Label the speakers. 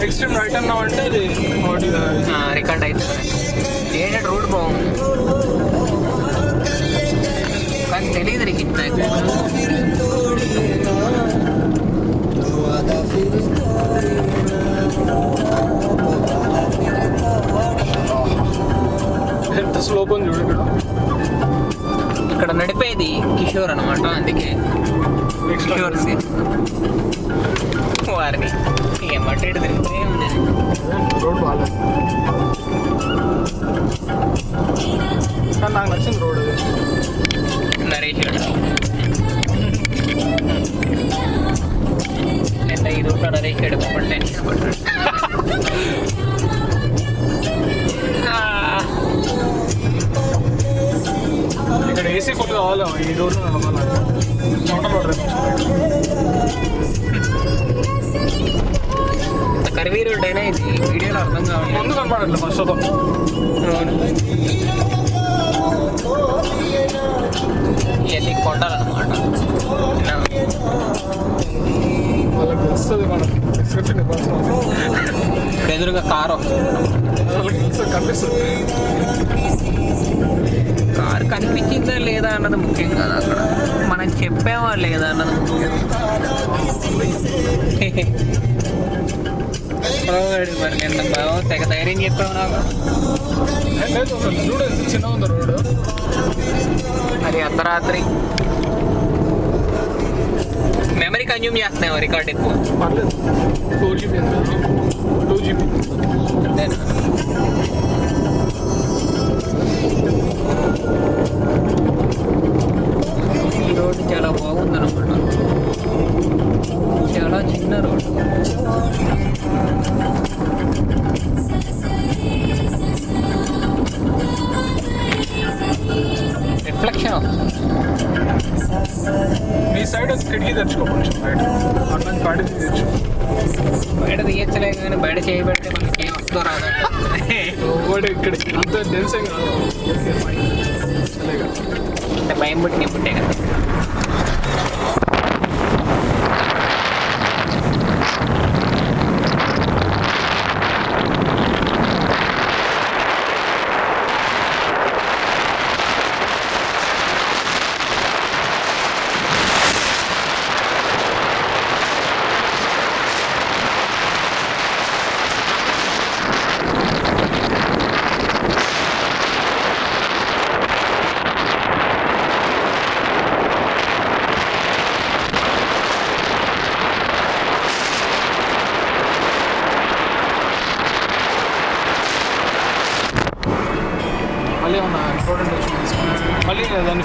Speaker 1: Extreme right అన్నావు అంటే అది
Speaker 2: రికార్డ్ అవుతుంది. ఏంటంటే రోడ్ బాగుంది కానీ తెలియదు నీకు ఇంత
Speaker 1: ఎంత స్లోప్ ఉంది చూడు.
Speaker 2: ఇక్కడ నడిపేది కిషోర్ అనమాట, అందుకే కిషోర్ సింగ్ వారిని ఏమంటే తిరుగుతూనే ఉంది.
Speaker 1: రోడ్ బాగాలేదు కానీ నాకు నచ్చింది రోడ్.
Speaker 2: నరేష్ ఎంత ఈ రూట్లో నరేష్ గడు పాపం టెన్షన్ పడ్డాడు.
Speaker 1: ఇక్కడ ఏసీ ఫుల్ కావాలి ఈ రోడ్లో నడపాలంటే. చోట రోడ్
Speaker 2: కర్వీ రోడ్ అయినా ఇది వీడియోలో అర్థం కావాలి.
Speaker 1: ముందు కనపడట్లేదు ఫస్ట్ ఆఫ్ ఆల్.
Speaker 2: అవును, ఇవన్నీ కొండాలన్నమాట.
Speaker 1: వాళ్ళకి వస్తుంది మనం డిస్క్రిప్షన్ ఇవ్వాల్సిన
Speaker 2: ఇప్పుడు ఎదురుగా కారు
Speaker 1: వాళ్ళకి తెలుస్తుంది, కనిపిస్తుంది.
Speaker 2: కారు కనిపించిందా లేదా అన్నది ముఖ్యం కాదు, అక్కడ మనం చెప్పామా లేదా అన్నది ముఖ్యం. మరి నిన్న బాగా తెగ ధైర్యం చెప్పావు నాకు.
Speaker 1: లేదు అసలు చూడు ఎంత చిన్నగా ఉంది రోడ్డు.
Speaker 2: అది అర్ధరాత్రి మెమరీ కన్జ్యూమ్ చేస్తున్నావు రికార్డ్ ఎక్కువ.
Speaker 1: పర్లేదు 4GB 2GB
Speaker 2: అంతేనా? ఈ రోడ్డు చాలా బాగుందన్నమాట, చాలా చిన్న రోడ్డు. రిఫ్లెక్షన్
Speaker 1: మీ సైడ్ కిటికీ తెచ్చుకో కొంచెం బయట అట్లా బయట తెచ్చు.
Speaker 2: బయట తీయచ్చలే కానీ బయట చేయబడితే మనకి ఏం వస్తుందో రాదు.
Speaker 1: ఒకటి ఇక్కడ అంత డెన్స్ ఏం కాదు,
Speaker 2: అంటే భయం పుట్టి నేను పుట్టే కదా.
Speaker 1: మళ్ళీ ఏమన్నా ఇంపార్టెంట్ మళ్ళీ దాన్ని